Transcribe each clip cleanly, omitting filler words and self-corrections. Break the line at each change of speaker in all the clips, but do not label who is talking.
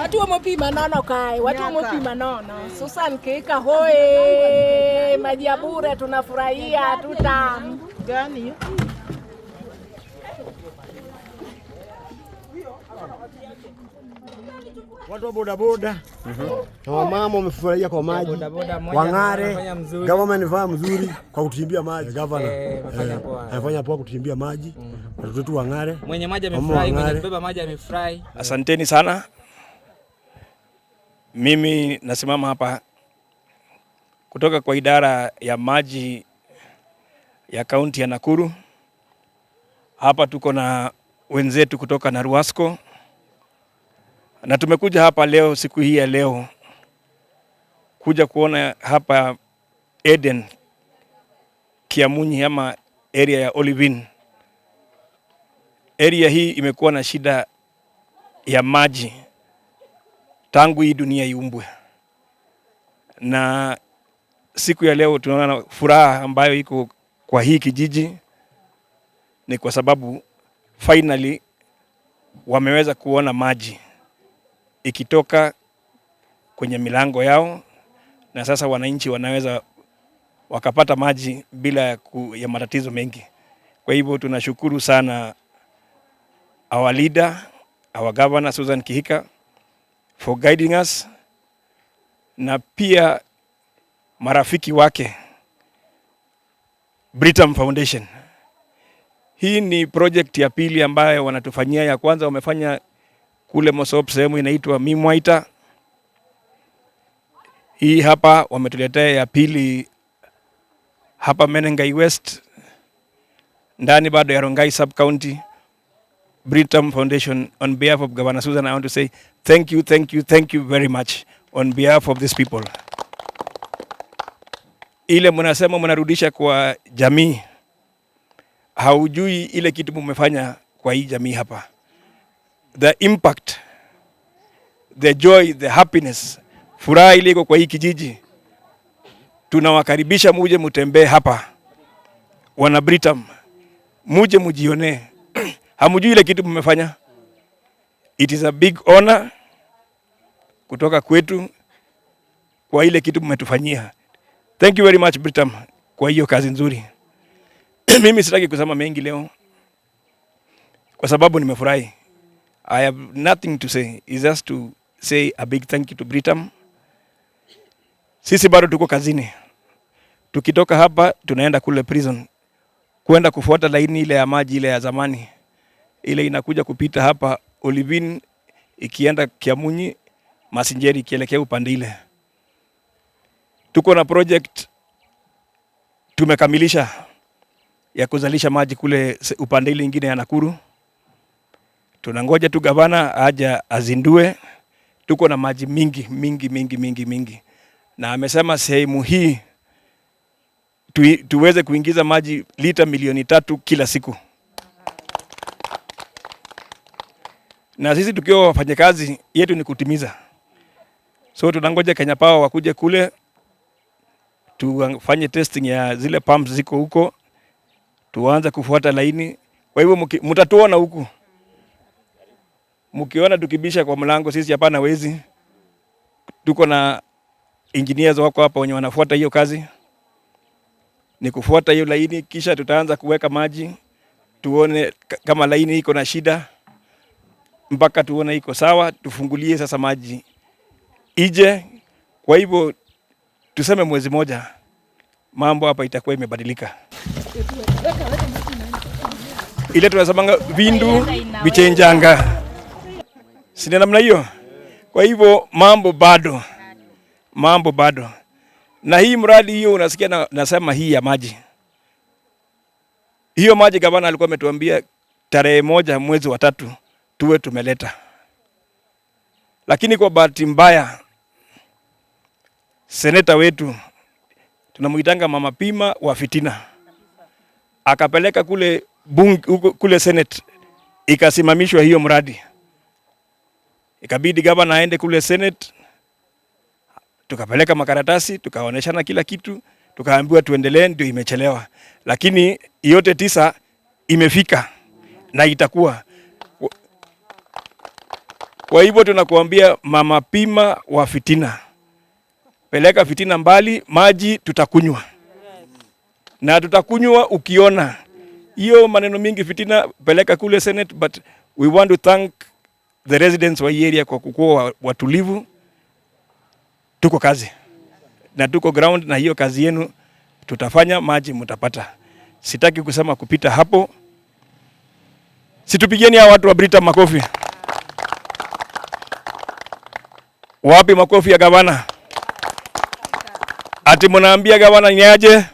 Watu wa Mopima nono kai, watu wa Mopima nono. Susan Kika hoe, maji ya bure tunafurahia tuta. Gani?
Watu wa bodaboda na wamama wamefurahia kwa maji. Wang'are, government inafanya mzuri kwa kutimbia maji. Governor anafanya poa kutimbia maji. Watu wetu wang'are.
Mwenye maji amefurahi, mwenye kubeba maji amefurahi.
Asanteni sana. Mimi nasimama hapa kutoka kwa idara ya maji ya kaunti ya Nakuru. Hapa tuko na wenzetu kutoka na Ruasco. Na tumekuja hapa leo, siku hii ya leo, kuja kuona hapa Eden, Kiamunyi ama area ya Olivine. Area hii imekuwa na shida ya maji tangu hii dunia iumbwe. Na siku ya leo tunaona furaha ambayo iko kwa hii kijiji ni kwa sababu finally wameweza kuona maji ikitoka kwenye milango yao, na sasa wananchi wanaweza wakapata maji bila ya matatizo mengi. Kwa hivyo tunashukuru sana our leader, our governor Susan Kihika for guiding us, na pia marafiki wake Britam Foundation. Hii ni project ya pili ambayo wanatufanyia. Ya kwanza wamefanya kule Mosop sehemu inaitwa Mimwaita. Hii hapa wametuletea ya pili hapa Menengai West, ndani bado ya Rongai sub county. Britam Foundation, on behalf of Governor Susan, I want to say thank you very much on behalf of these people. Ile mnasema mnarudisha kwa jamii, haujui ile kitu mmefanya kwa hii jamii hapa. The impact, the joy, the happiness, furaha ile iko kwa hii kijiji. Tunawakaribisha muje mutembee hapa. Wana Britam, muje mujione. Hamujui ile kitu mmefanya. It is a big honor kutoka kwetu kwa ile kitu mmetufanyia. Thank you very much Britam kwa hiyo kazi nzuri. Mimi sitaki kusema mengi leo kwa sababu nimefurahi. I have nothing to say. It's just to say a big thank you to Britam. Sisi bado tuko kazini. Tukitoka hapa tunaenda kule prison kwenda kufuata laini ile ya maji ile ya zamani. Ile inakuja kupita hapa Olivine ikienda Kiamunyi, Masinjeri ikielekea upande ile. Tuko na project tumekamilisha ya kuzalisha maji kule upande ile nyingine ya Nakuru. Tunangoja tu gavana aja azindue. Tuko na maji mingi. Na amesema sehemu hii tuweze kuingiza maji lita 3,000,000 kila siku. Na sisi tukiwa wafanyakazi yetu ni kutimiza. So tunangoja Kenya Power wakuje kule tufanye testing ya zile pumps ziko huko, tuanze kufuata laini. Kwa hivyo mtatuona huku. Mkiona tukibisha kwa mlango, sisi hapana wezi. Tuko na engineers wako hapa wenye wanafuata hiyo kazi. Ni kufuata hiyo laini, kisha tutaanza kuweka maji. Tuone kama laini iko na shida, mpaka tuone iko sawa, tufungulie sasa maji ije. Kwa hivyo tuseme mwezi moja mambo hapa itakuwa imebadilika. Ile tunasemanga vindu vichenjanga, sina namna hiyo. Kwa hivyo mambo bado. Na hii mradi hiyo unasikia nasema hii ya maji. Hiyo maji gavana alikuwa ametuambia tarehe 1 mwezi wa 3 tuwe tumeleta. Lakini kwa bahati mbaya seneta wetu tunamuitanga Mama Pima wa fitina akapeleka kule kule Senate, ikasimamishwa hiyo mradi. Ikabidi gavana aende kule Senate, tukapeleka makaratasi, tukaoneshana kila kitu, tukaambiwa tuendelee, ndio imechelewa, lakini yote 9 imefika na itakuwa. Kwa hivyo tunakuambia mama pima wa fitina, peleka fitina mbali, maji tutakunywa na tutakunywa ukiona. Hiyo maneno mingi fitina peleka kule Senate, but we want to thank the residents wa area kwa kukuwa watulivu. Tuko kazi na tuko ground, na hiyo kazi yenu tutafanya, maji mtapata. Sitaki kusema kupita hapo. Situpigieni hao watu wa Britam makofi. Wapi makofi ya gavana? Ati mnaambia gavana ni aje?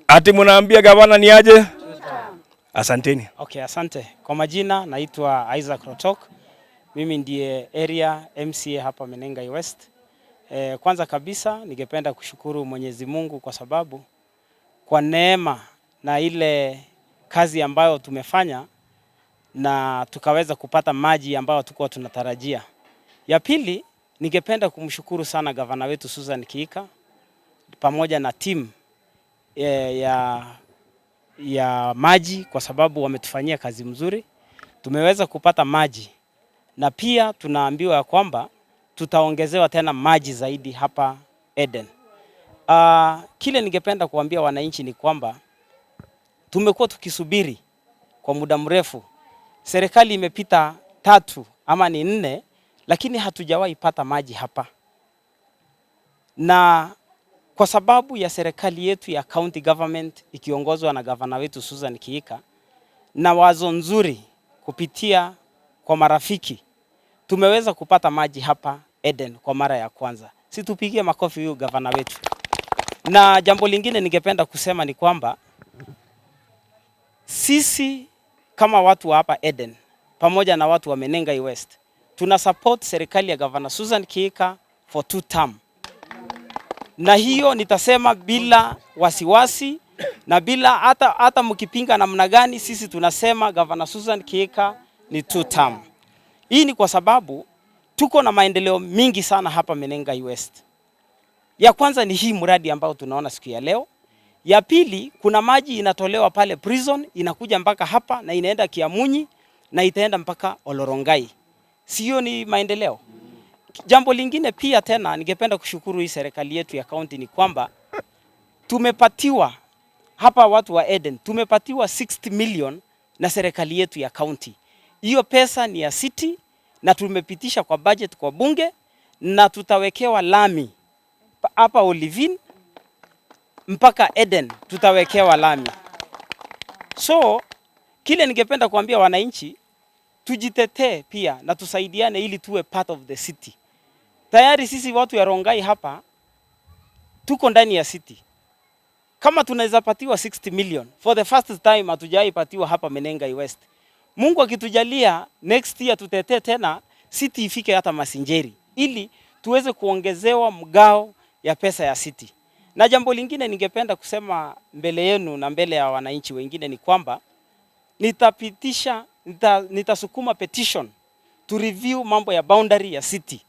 Ati mnaambia gavana ni aje? Asanteni.
Okay, asante. Kwa majina naitwa Isaac Rotok. Mimi ndiye area MCA hapa Menengai West. Kwanza kabisa ningependa kushukuru Mwenyezi Mungu kwa sababu kwa neema na ile kazi ambayo tumefanya na tukaweza kupata maji ambayo tulikuwa tunatarajia. Ya pili, ningependa kumshukuru sana gavana wetu Susan Kihika pamoja na team ya maji kwa sababu wametufanyia kazi mzuri. Tumeweza kupata maji na pia tunaambiwa kwamba tutaongezewa tena maji zaidi hapa Eden. Kile ningependa kuambia wananchi ni kwamba tumekuwa tukisubiri kwa muda mrefu. Serikali imepita 3 ama ni 4, lakini hatujawahi pata maji hapa. Na kwa sababu ya serikali yetu ya county government ikiongozwa na gavana wetu Susan Kihika na wazo nzuri kupitia kwa marafiki, tumeweza kupata maji hapa Eden kwa mara ya kwanza. Situpigie makofi huyu gavana wetu. Na jambo lingine ningependa kusema ni kwamba sisi kama watu wa hapa Eden pamoja na watu wa Menengai West tuna support serikali ya gavana Susan Kihika for 2 term. Na hiyo nitasema bila wasiwasi na bila hata mkipinga namna gani, sisi tunasema gavana Susan Kihika ni 2 term. Hii ni kwa sababu tuko na maendeleo mingi sana hapa Menengai West. Ya kwanza ni hii mradi ambao tunaona siku ya leo. Ya pili, kuna maji inatolewa pale prison, inakuja mpaka hapa na inaenda Kiamunyi na itaenda mpaka Olorongai. Sio ni maendeleo? Jambo lingine pia tena ningependa kushukuru hii serikali yetu ya county ni kwamba tumepatiwa hapa watu wa Eden, tumepatiwa 60 million na serikali yetu ya county. Hiyo pesa ni ya city na tumepitisha kwa budget kwa bunge na tutawekewa lami hapa Olivin mpaka Eden tutawekewa lami. So kile ningependa kuambia wananchi, tujitetee pia na tusaidiane ili tuwe part of the city. Tayari sisi watu ya Rongai hapa tuko ndani ya city. Kama tunaweza patiwa 60 million for the first time hatujai patiwa hapa Menengai West. Mungu akitujalia next year tutetee tena city ifike hata Masinjeri ili tuweze kuongezewa mgao ya pesa ya city. Na jambo lingine ningependa kusema mbele yenu na mbele ya wananchi wengine ni kwamba nitasukuma petition to review mambo ya boundary ya city.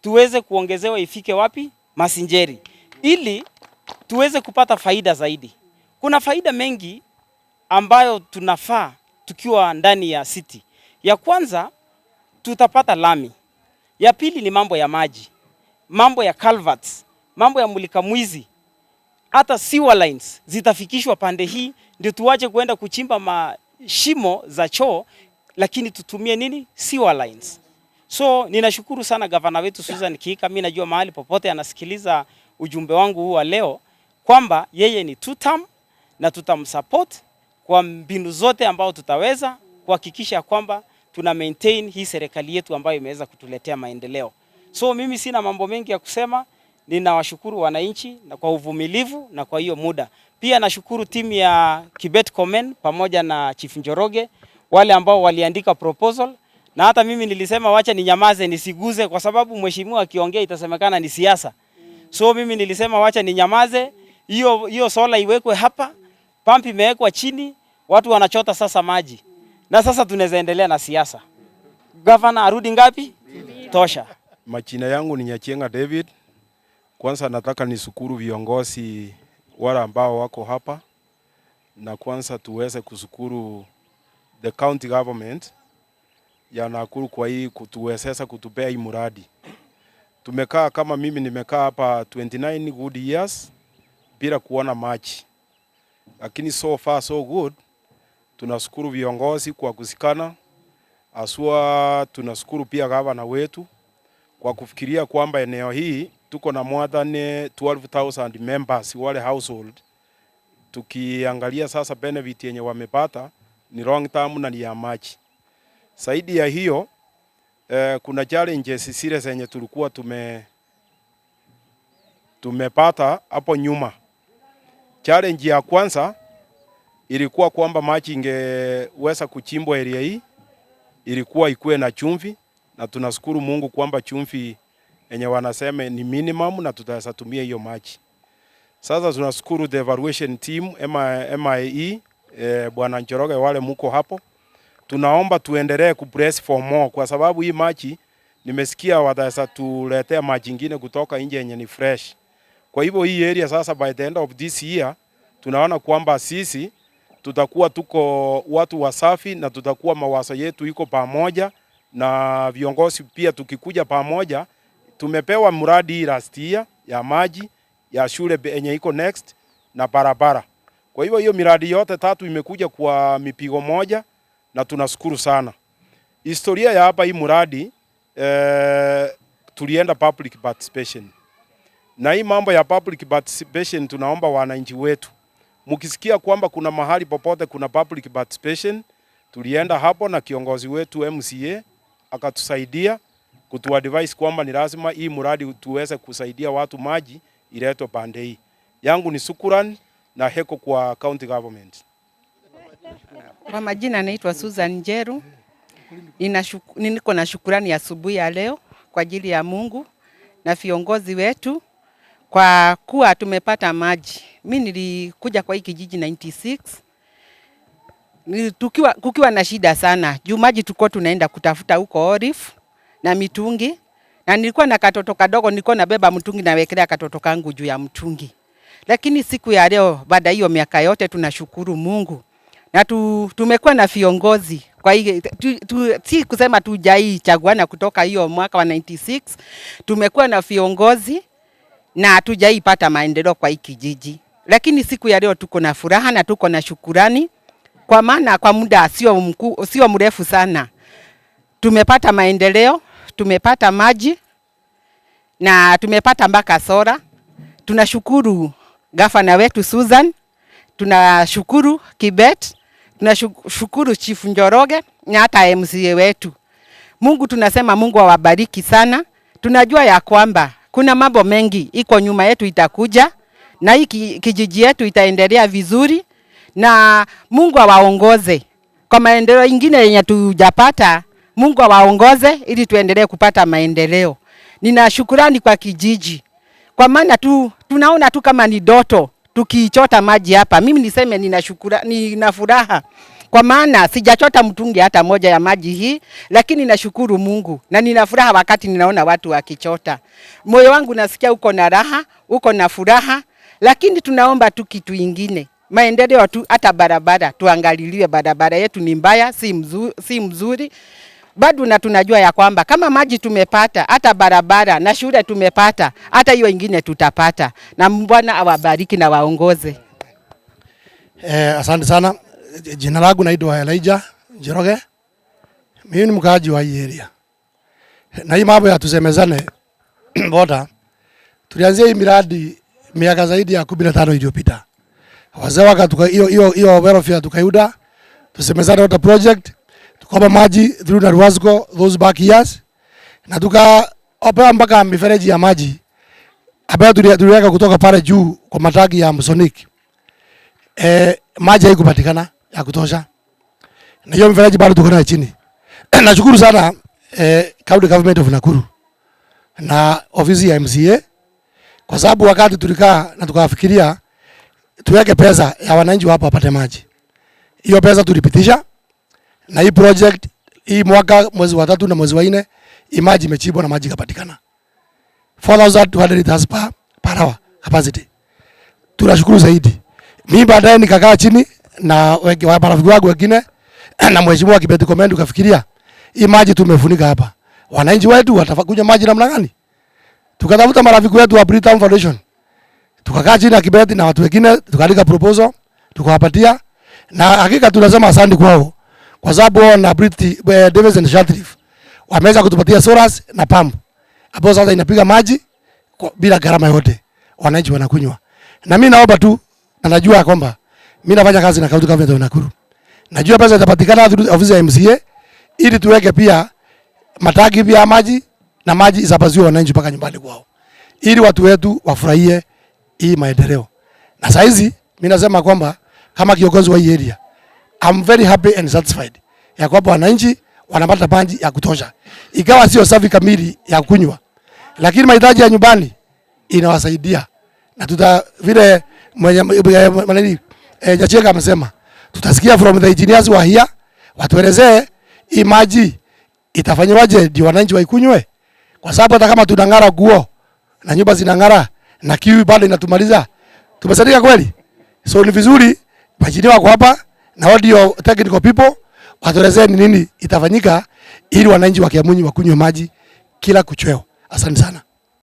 Tuweze kuongezewa ifike wapi? Masinjeri. Ili tuweze kupata faida zaidi. Kuna faida mengi ambayo tunafaa tukiwa ndani ya city. Ya kwanza tutapata lami. Ya pili ni mambo ya maji. Mambo ya culverts, mambo ya mulika mwizi. Hata sewer lines zitafikishwa pande hii ndio tuache kuenda kuchimba mashimo za choo, lakini tutumie nini? Sewer lines. So ninashukuru sana gavana wetu Susan Kihika. Mimi najua mahali popote anasikiliza ujumbe wangu huu wa leo kwamba yeye ni 2 term na tutamsupport kwa mbinu zote ambao tutaweza kuhakikisha kwamba tuna maintain hii serikali yetu ambayo imeweza kutuletea maendeleo. So mimi sina mambo mengi ya kusema, ninawashukuru wananchi na kwa uvumilivu na kwa hiyo muda. Pia nashukuru timu ya Kibet Komen pamoja na Chief Njoroge wale ambao waliandika proposal, na hata mimi nilisema wacha ninyamaze nisiguze kwa sababu mheshimiwa akiongea itasemekana ni siasa. So mimi nilisema wacha ninyamaze, hiyo sola iwekwe hapa, pump imewekwa chini, watu wanachota sasa maji. Na sasa tunaweza endelea na siasa. Gavana arudi ngapi? Tosha.
Majina yangu ni Nyachienga David. Kwanza nataka nishukuru viongozi wale ambao wako hapa, na kwanza tuweze kushukuru the county government ya Nakuru kwa hii kutuwezesha kutupea hii mradi. Tumekaa kama mimi nimekaa hapa 29 good years bila kuona maji. Lakini so far so good. Tunashukuru viongozi kwa kusikana. Aswa tunashukuru pia gavana wetu kwa kufikiria kwamba eneo hii tuko na more than 12,000 members wale household. Tukiangalia sasa benefit yenye wamepata ni long term na ni ya maji. Zaidi ya hiyo kuna challenges zile zenye tulikuwa tumepata hapo nyuma. Challenge ya kwanza ilikuwa kwamba maji ingeweza kuchimbwa area hii, ilikuwa ikuwe na chumvi, na tunashukuru Mungu kwamba chumvi yenye wanasema ni minimum na tutaweza tumia hiyo maji. Sasa tunashukuru the evaluation team MIE Bwana Njoroge wale muko hapo. Tunaomba tuendelee kupress for more kwa sababu hii maji nimesikia wataweza tuletea maji ingine kutoka nje yenye ni fresh. Kwa hivyo hii area sasa by the end of this year tunaona kwamba sisi tutakuwa tuko watu wasafi na tutakuwa mawazo yetu iko pamoja, na viongozi pia tukikuja pamoja. Tumepewa mradi last year ya maji ya shule yenye iko next na barabara. Kwa hivyo hiyo miradi yote tatu imekuja kwa mipigo moja na tunashukuru sana. Historia ya hapa hii mradi tulienda public participation. Na hii mambo ya public participation tunaomba wananchi wetu, mkisikia kwamba kuna mahali popote kuna public participation, tulienda hapo na kiongozi wetu MCA akatusaidia kutuadvise kwamba ni lazima hii mradi tuweze kusaidia watu maji iletwe pande hii. Yangu ni shukrani na heko kwa county government.
Kwa majina naitwa Susan Njeru. Niko na shukrani asubuhi ya leo kwa ajili ya Mungu na viongozi wetu kwa kuwa tumepata maji. Mimi nilikuja kwa hii kijiji 96. Kukiwa na shida sana. Juu maji tulikuwa tunaenda kutafuta huko Orif na mitungi. Na nilikuwa na katoto kadogo, nilikuwa nabeba mtungi na wekelea katoto kangu juu ya mtungi. Lakini siku ya leo baada hiyo miaka yote tunashukuru Mungu. Na tumekuwa na viongozi kwa hii si kusema tujai chaguana kutoka hiyo mwaka wa 96. Tumekuwa na viongozi na hatujaipata maendeleo kwa hii kijiji. Lakini siku ya leo tuko na furaha na tuko na shukurani kwa maana kwa muda sio mrefu sana tumepata maendeleo, tumepata maji na tumepata mpaka sora. Tunashukuru gavana wetu Susan, tunashukuru Kibet, tunashukuru Chief Njoroge na hata MCA wetu. Mungu tunasema Mungu awabariki sana. Tunajua ya kwamba kuna mambo mengi iko nyuma yetu itakuja na hii kijiji yetu itaendelea vizuri na Mungu awaongoze. Kwa maendeleo ingine yenye tujapata, Mungu awaongoze ili tuendelee kupata maendeleo. Nina shukrani kwa kijiji. Kwa maana tunaona tu kama ni doto tukichota maji hapa. Mimi niseme nina furaha. Kwa maana sijachota mtungi hata moja ya maji hii, lakini nashukuru Mungu na nina furaha wakati ninaona watu wakichota. Moyo wangu nasikia uko na raha, uko na furaha, lakini tunaomba tu kitu ingine. Maendeleo tu, hata barabara tuangaliliwe, barabara yetu ni mbaya, si mzuri. Bado na tunajua ya kwamba kama maji tumepata, hata barabara na shule tumepata, hata hiyo ingine tutapata. Na Bwana awabariki na waongoze.
Asante sana. Jina langu naitwa Elijah Njoroge. Mimi ni mkaaji wa hii area. Na hii mambo ya tusemezane boda. Tulianzia hii miradi miaka zaidi ya 15 iliyopita. Wazee wakatuka hiyo welfare tukaiuda. Tusemezane water project. Tukopa maji through Ruasco those back years. Na tukaopa mpaka mifereji ya maji. Ambayo tuliweka kutoka pale juu kwa matagi ya Msonic. Maji haikupatikana ya kutosha. Na hiyo mifereji bado tuko nayo chini. Nashukuru sana County Government of Nakuru na ofisi ya MCA kwa sababu wakati tulikaa na tukafikiria tuweke pesa ya wananchi hapa wapate maji. Hiyo pesa tulipitisha na hii project hii mwaka mwezi wa 3 na mwezi wa 4 hii maji imechimbwa na maji kapatikana. 4,200 liters per hour capacity. tunashukuru zaidi. Mimi baadaye nikakaa chini na marafiki wangu wengine na mheshimiwa Kibet Komendo, kafikiria hii maji tumefunika hapa, wananchi wetu watakunywa maji namna gani? Tukatafuta marafiki wetu wa Britam Foundation, tukakaa chini na Kibet na watu wengine, tukaandika proposal tukawapatia, na hakika tunasema asante kwao kwa sababu na Davis and Shatrif wameweza kutupatia soras na pump hapo, sasa inapiga maji bila gharama yote, wananchi wanakunywa. Na mimi naomba tu, na najua kwamba mimi nafanya kazi na County Government ya Nakuru, najua pesa itapatikana ofisi ya MCA ili tuweke pia matagi vya maji na maji isapaziwe wananchi mpaka nyumbani kwao, ili watu wetu wafurahie hii maendeleo. Na saa hizi mimi nasema kwamba kama kiongozi wa hii area, I'm very happy and satisfied ya kwamba wananchi wanapata maji ya kutosha, ikawa sio safi kamili ya kunywa, lakini mahitaji ya nyumbani inawasaidia. Na tuta vile Jacheka amesema tutasikia from the engineers wa here watuelezee hii maji itafanywaje ndio wananchi waikunywe, kwa sababu hata kama tunang'ara guo na nyumba zinang'ara na kiwi bado inatumaliza, tumesaidika kweli? So ni vizuri majini wako hapa na audio technical people watuelezee ni nini itafanyika ili wananchi wa Kiamunyi wakunywe maji kila kuchweo. Asante sana.